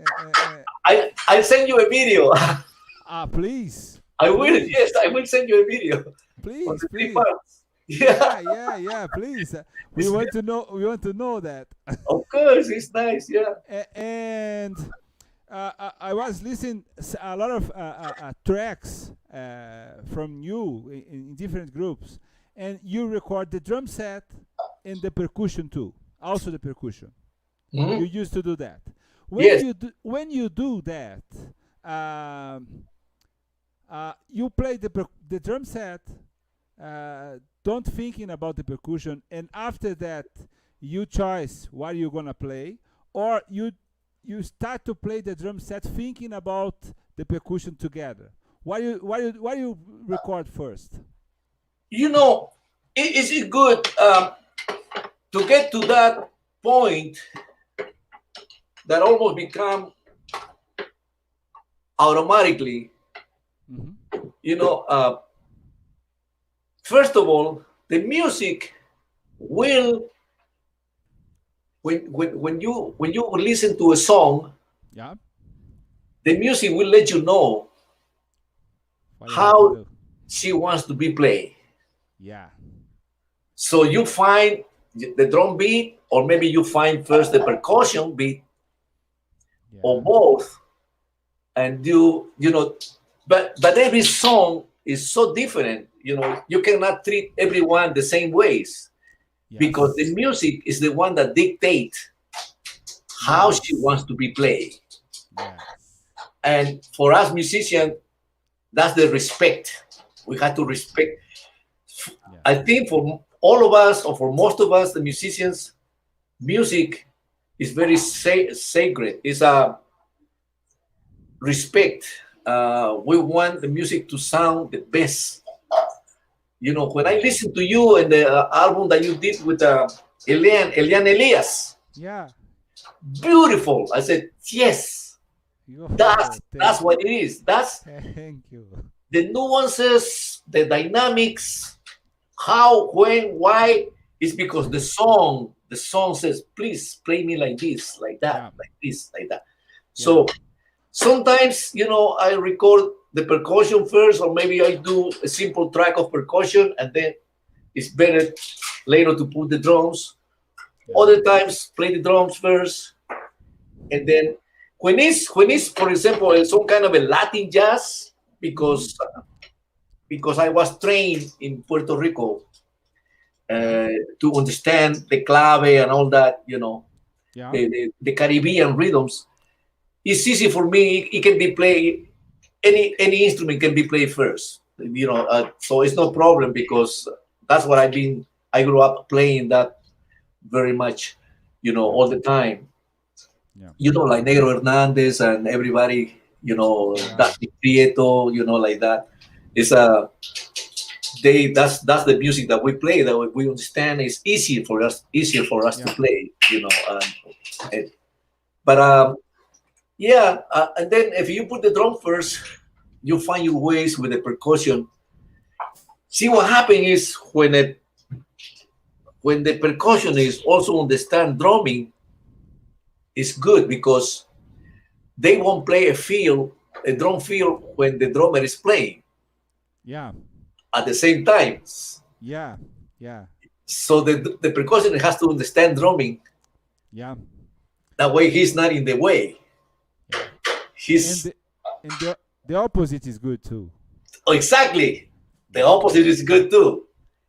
[SPEAKER 2] I'll send you a video.
[SPEAKER 1] Please.
[SPEAKER 2] I will.
[SPEAKER 1] Please.
[SPEAKER 2] Yes, I will send you a video.
[SPEAKER 1] Please. Yeah. Please. We want to know that.
[SPEAKER 2] Of course, it's nice. Yeah.
[SPEAKER 1] And I was listening a lot of tracks from you in different groups, and you record the drum set and the percussion too. Also the percussion.
[SPEAKER 2] Mm-hmm.
[SPEAKER 1] You used to do that.
[SPEAKER 2] Yes.
[SPEAKER 1] When you do that, you play the drum set, don't thinking about the percussion, and after that you choose what you're gonna play, or you start to play the drum set thinking about the percussion together. What you record first?
[SPEAKER 2] You know, is it good to get to that point that almost become automatically?
[SPEAKER 1] Mm-hmm.
[SPEAKER 2] You know, first of all, the music will when you listen to a song,
[SPEAKER 1] Yeah.
[SPEAKER 2] the music will let you know how she wants to be played.
[SPEAKER 1] Yeah.
[SPEAKER 2] So you find the drum beat, or maybe you find first the percussion beat, or both, and you know, but every song is so different. You know, you cannot treat everyone the same ways, because the music is the one that dictates how she wants to be played.
[SPEAKER 1] Yes.
[SPEAKER 2] And for us musicians, that's the respect. We have to respect.
[SPEAKER 1] Yeah.
[SPEAKER 2] I think for all of us, or for most of us, the musicians, music is very sacred. It's a respect. We want the music to sound the best, You know, when I listen to you and the album that you did with Elian Elias,
[SPEAKER 1] Yeah.
[SPEAKER 2] beautiful. I said, yes,
[SPEAKER 1] You
[SPEAKER 2] that's what it is. That's
[SPEAKER 1] Thank you.
[SPEAKER 2] the nuances, the dynamics, how, when, why. It's because the song says, please play me like this, like that,
[SPEAKER 1] Yeah.
[SPEAKER 2] like this, like that. So sometimes, you know, I record the percussion first, or maybe I do a simple track of percussion, and then it's better later to put the drums. Other times, play the drums first, and then when it's for example some kind of a Latin jazz, because I was trained in Puerto Rico to understand the clave and all that, you know,
[SPEAKER 1] Yeah.
[SPEAKER 2] the Caribbean rhythms. It's easy for me. It can be played. Any instrument can be played first, you know. So it's no problem, because that's what I grew up playing that very much, you know, all the time.
[SPEAKER 1] Yeah.
[SPEAKER 2] You know, like Negro Hernandez and everybody, you know, Dusty Prieto, you know, like that. It's that's the music that we play, that we understand. Is easier for us to play, you know. But and then if you put the drum first, you find your ways with the percussion. See, what happens is when the percussionist also understand drumming, is good, because they won't play a drum fill when the drummer is playing.
[SPEAKER 1] Yeah.
[SPEAKER 2] At the same time.
[SPEAKER 1] Yeah. Yeah.
[SPEAKER 2] So the percussionist has to understand drumming.
[SPEAKER 1] Yeah.
[SPEAKER 2] That way he's not in the way. He's
[SPEAKER 1] and the opposite is good too.
[SPEAKER 2] Exactly. The opposite is good too.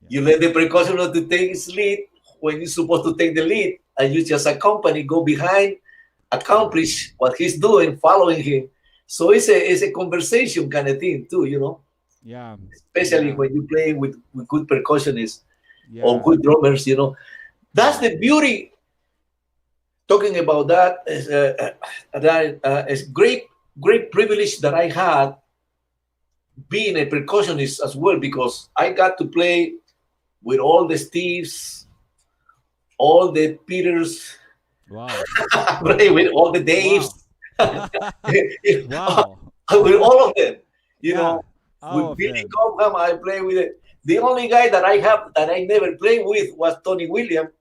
[SPEAKER 2] You let the percussionist to take his lead when he's supposed to take the lead, and you just accompany, go behind, accomplish what he's doing, following him. So it's a conversation kind of thing too, you know.
[SPEAKER 1] Yeah.
[SPEAKER 2] Especially when you play with good percussionists or
[SPEAKER 1] Yeah.
[SPEAKER 2] good drummers, you know. That's the beauty. Talking about that is great privilege that I had being a percussionist as well, because I got to play with all the Steves, all the Peters,
[SPEAKER 1] Wow.
[SPEAKER 2] play with all the Daves,
[SPEAKER 1] Wow.
[SPEAKER 2] with all of them, you
[SPEAKER 1] Yeah,
[SPEAKER 2] know.
[SPEAKER 1] all
[SPEAKER 2] With
[SPEAKER 1] of
[SPEAKER 2] Billy
[SPEAKER 1] them.
[SPEAKER 2] Cobham, I play with it. The only guy that I never played with was Tony Williams.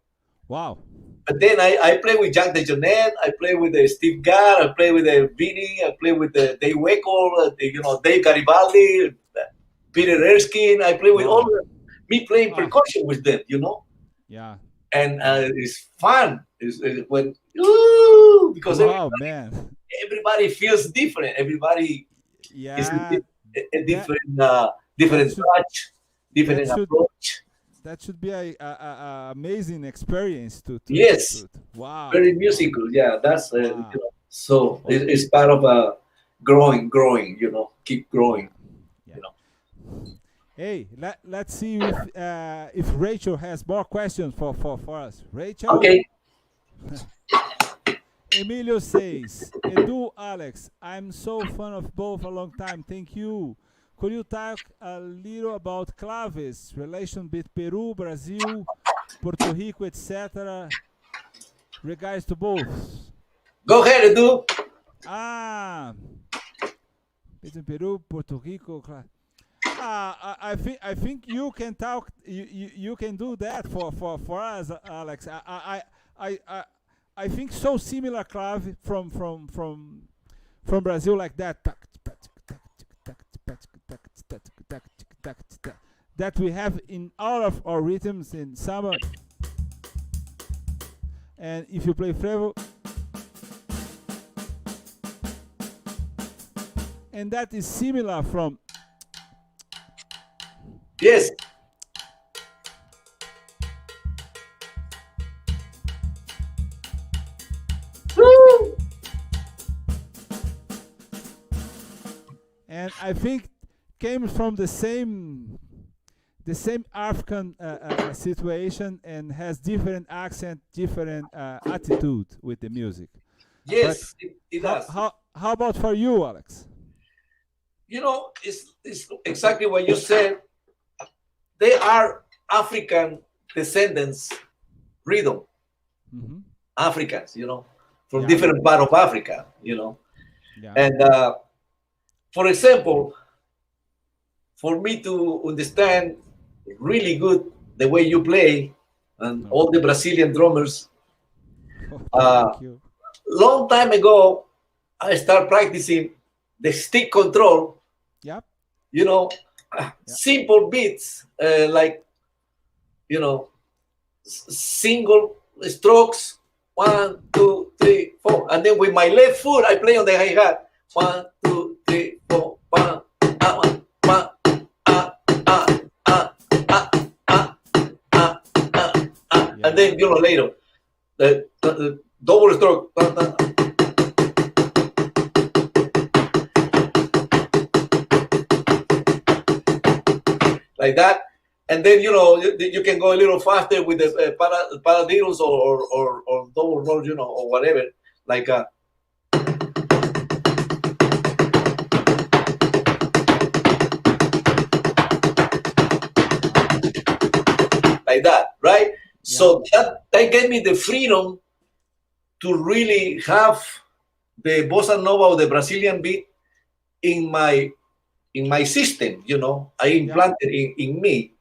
[SPEAKER 1] Wow.
[SPEAKER 2] But then I play with Jack DeJohnette, I play with Steve Gadd, I play with Vinny, I play with Dave Weckl, you know, Dave Garibaldi, Peter Erskine. I play with all of them. Me playing percussion with them, you know.
[SPEAKER 1] Yeah.
[SPEAKER 2] And it's fun. It's when because everybody feels different. Everybody is a different touch, different approach.
[SPEAKER 1] That should be a amazing experience to
[SPEAKER 2] yes.
[SPEAKER 1] Wow.
[SPEAKER 2] Very musical. Yeah, that's you know, so it's part of growing. You know, keep growing.
[SPEAKER 1] Yeah.
[SPEAKER 2] You know.
[SPEAKER 1] Hey, let's see if Rachel has more questions for us. Rachel.
[SPEAKER 2] Okay.
[SPEAKER 1] Emilio says, Edu, Alex, I'm so fan of both a long time. Thank you. Could you talk a little about claves, relation with Peru, Brazil, Puerto Rico, etc. Regards to both?
[SPEAKER 2] Go ahead, Edu.
[SPEAKER 1] Between Peru, Puerto Rico. I think you can talk. You can do that for us, Alex. I think so similar clave from Brazil, like that. That we have in all of our rhythms in samba. And if you play frevo, and that is similar from
[SPEAKER 2] yes.
[SPEAKER 1] And I think came from the same African situation, and has different accent, different attitude with the music.
[SPEAKER 2] Yes, it does.
[SPEAKER 1] How about for you, Alex?
[SPEAKER 2] You know, it's exactly what you said. they are African descendants, rhythm, Africans, from different part of Africa, And for example, for me to understand really good the way you play and all the Brazilian drummers, long time ago, I started practicing the stick control.
[SPEAKER 1] Yep.
[SPEAKER 2] Simple beats, like, single strokes, 1, 2, 3, 4, and then with my left foot I play on the hi-hat, 1, 2, 3, 4, 1, and then later the double stroke, like that. And then you can go a little faster with the paradiddles or double rolls, or whatever, like like that, right? So that gave me the freedom to really have the bossa nova or the Brazilian beat in my system. I implanted in me.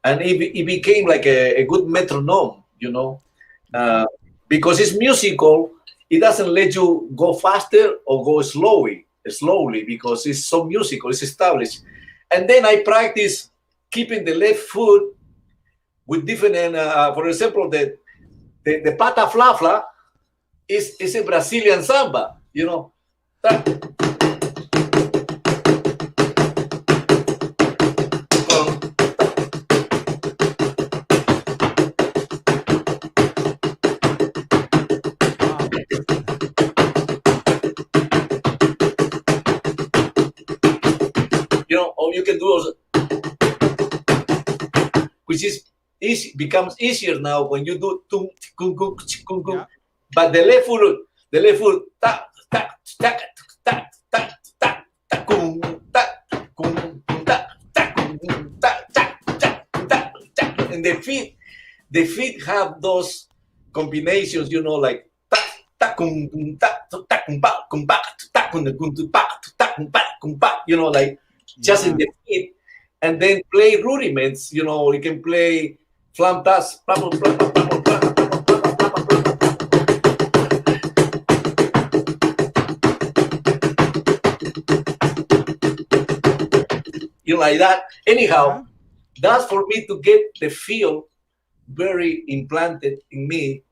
[SPEAKER 2] And it became like a good metronome, because it's musical. It doesn't let you go faster or go slowly, because it's so musical, it's established. And then I practice keeping the left foot with different, for example, the pata flafla is a Brazilian samba, or you can do also, which is easy, becomes easier now when you do tung, kung, kung, kung, kung. But the left foot, ta, ta, ta, ta, ta, ta, ta, kung, ta, kung, ta, ta, kung, ta, ta, ta, ta, ta. And the feet have those combinations, like ta, ta, kung, ta, ta, kung, pa, kung, pa, ta, kung, pa, ta, kung, pa, kung, pa, like. Just in the feet, and then play rudiments. You can play flamtas, like that. Anyhow, that's for me to get the feel very implanted in me.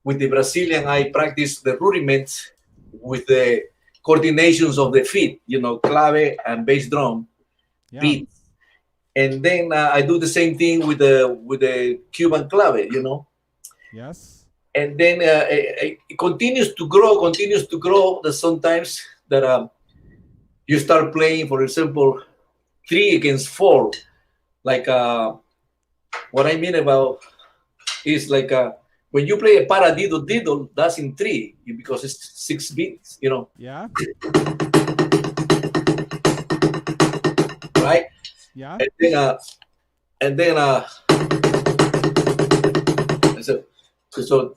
[SPEAKER 2] With the Brazilian, I practice the rudiments with the coordinations of the feet, clave and bass drum. Beats. And then I do the same thing with the Cuban clave,
[SPEAKER 1] Yes.
[SPEAKER 2] And then it continues to grow. That sometimes that you start playing, for example, 3 against 4. Like what I mean about is like when you play a paradiddle diddle, that's in 3 because it's 6 beats,
[SPEAKER 1] Yeah.
[SPEAKER 2] Right?
[SPEAKER 1] Yeah.
[SPEAKER 2] And then so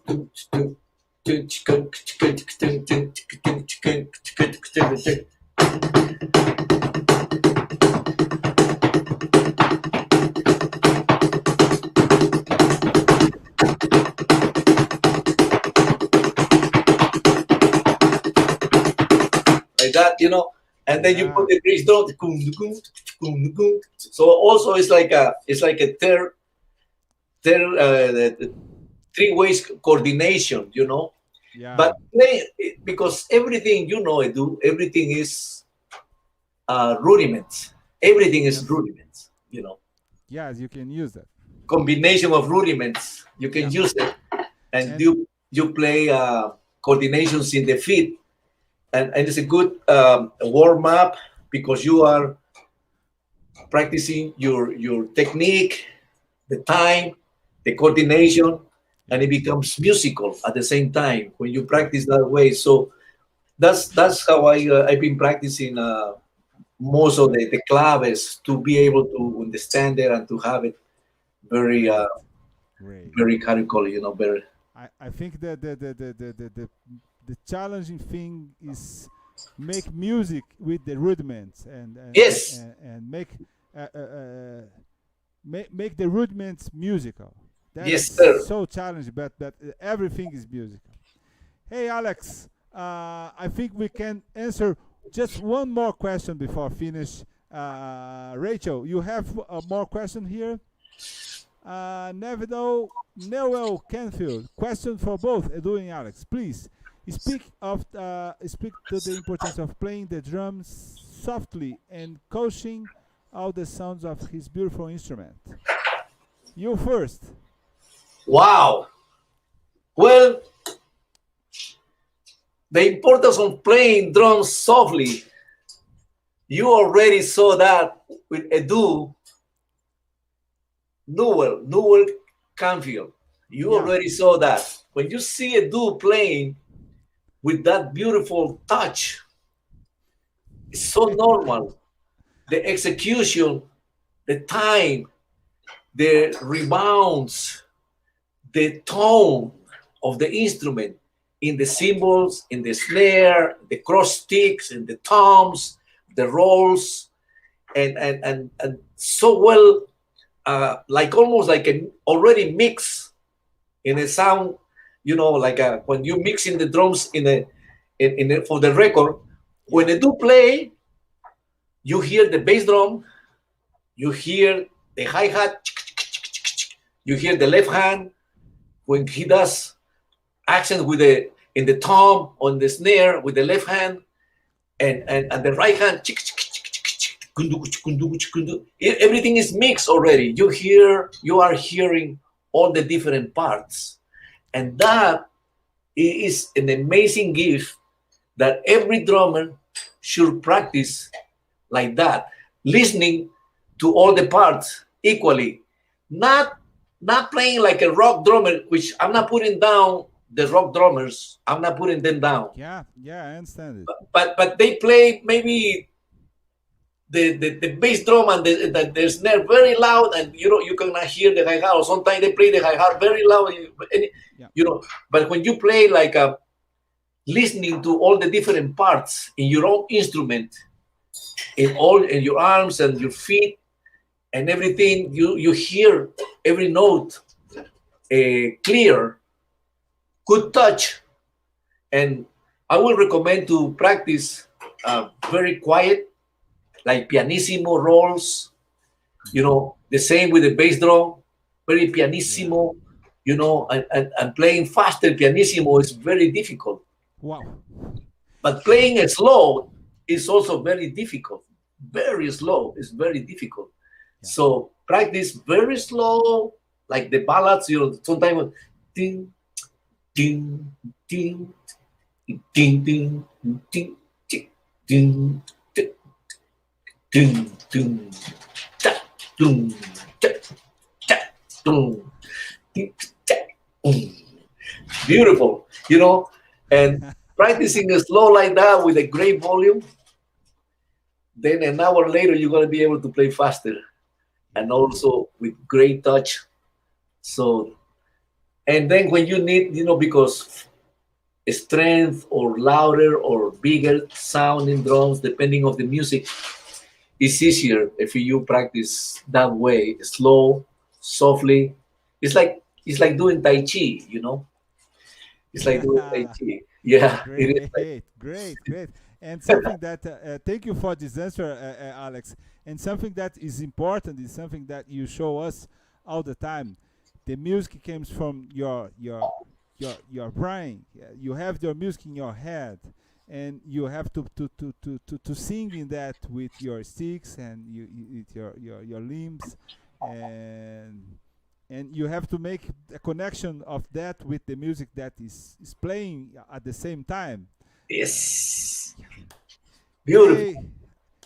[SPEAKER 2] like that, and then you put the bass drum. So also it's like a third 3 ways coordination,
[SPEAKER 1] Yeah.
[SPEAKER 2] But play, because everything, Edu, everything is rudiments. Everything is rudiments,
[SPEAKER 1] Yes, you can use that.
[SPEAKER 2] Combination of rudiments, you can use it, and you play coordinations in the feet, and it's a good warm up because you are practicing your technique, the time, the coordination, and it becomes musical at the same time when you practice that way. So that's how I've been practicing most of the claves to be able to understand it and to have it very
[SPEAKER 1] Great.
[SPEAKER 2] very how do you call it, you know, very.
[SPEAKER 1] I think that the challenging thing is make music with the rudiments
[SPEAKER 2] Yes,
[SPEAKER 1] and make the rudiments musical. That
[SPEAKER 2] yes,
[SPEAKER 1] is
[SPEAKER 2] sir.
[SPEAKER 1] so challenging, but everything is musical. Hey, Alex, I think we can answer just one more question before finish. Rachel, you have more question here? Noel Canfield, question for both Edu and Alex. Please speak to the importance of playing the drums softly and coaching all the sounds of his beautiful instrument. You first.
[SPEAKER 2] Wow. Well, the importance of playing drums softly. You already saw that with Edu, Newell Canfield. You
[SPEAKER 1] Yeah.
[SPEAKER 2] already saw that. When you see Edu playing with that beautiful touch, it's so normal. The execution, the time, the rebounds, the tone of the instrument in the cymbals, in the snare, the cross sticks, and the toms, the rolls, and so well, like almost like an already mix in a sound, you know, like when you mix in the drums for the record. When they do play, you hear the bass drum, you hear the hi-hat, you hear the left hand when he does accent with the in the tom on the snare with the left hand, and the right hand. Everything is mixed already. You are hearing all the different parts, and that is an amazing gift that every drummer should practice like that, listening to all the parts equally, not playing like a rock drummer, which I'm not putting down the rock drummers. I'm not putting them down.
[SPEAKER 1] Yeah, I understand it.
[SPEAKER 2] But they play maybe the bass drum and the snare very loud, and you cannot hear the hi-hat. Or sometimes they play the hi-hat very loud, and. But when you play like listening to all the different parts in your own instrument, in your arms and your feet and everything, you hear every note clear, good touch. And I would recommend to practice very quiet, like pianissimo rolls, the same with the bass drum, very pianissimo, and playing faster pianissimo is very difficult.
[SPEAKER 1] Wow.
[SPEAKER 2] But playing it slow is also very difficult. Very slow is very difficult. Yeah. So practice very slow, like the ballads, sometimes ding, ding, ding, ding, ding, ding, ding, ding, ding, ding, ta, ding, ta, ta, ding, beautiful, and practicing slow like that with a great volume, then an hour later you're going to be able to play faster and also with great touch. So, and then when you need, because strength or louder or bigger sounding drums, depending on the music, it's easier if you practice that way, slow, softly. It's like doing Tai Chi, It's like doing Tai Chi. Yeah.
[SPEAKER 1] Great. And something that, thank you for this answer, Alex. And something that is important is something that you show us all the time. The music comes from your brain. You have your music in your head, and you have to sing in that with your sticks and with your limbs, and you have to make a connection of that with the music that is playing at the same time.
[SPEAKER 2] Yes. Beautiful.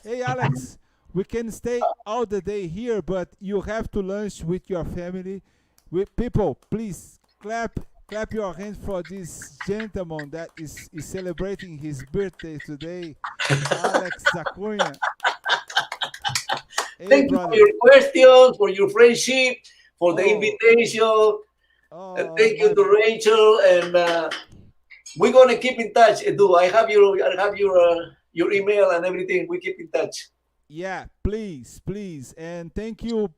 [SPEAKER 1] Hey, Alex, we can stay all the day here, but you have to lunch with your family. With people, please clap your hands for this gentleman that is celebrating his birthday today, Alex Acuña.
[SPEAKER 2] Thank you for your questions, for your friendship, for the
[SPEAKER 1] Oh.
[SPEAKER 2] invitation.
[SPEAKER 1] Oh,
[SPEAKER 2] Thank you to Rachel, and we're gonna keep in touch, Edu. I have your email and everything. We keep in touch.
[SPEAKER 1] yeah, please, please. And thank you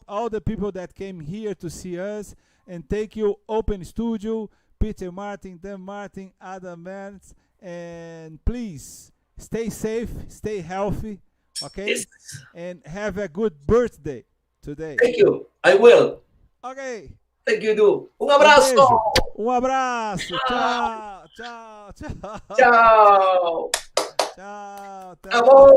[SPEAKER 1] all the people that came here to see us. And thank you Open Studio, Peter Martin, Dan Martin, Adam Mans. And please stay safe, stay healthy, okay?
[SPEAKER 2] Yes.
[SPEAKER 1] And have a good birthday today.
[SPEAKER 2] Thank you. I will.
[SPEAKER 1] Ok.
[SPEAKER 2] Thank you, Edu. Um abraço.
[SPEAKER 1] Beijo. Um abraço. Tchau, tchau, tchau.
[SPEAKER 2] Tchau.
[SPEAKER 1] Tchau.
[SPEAKER 2] Amor.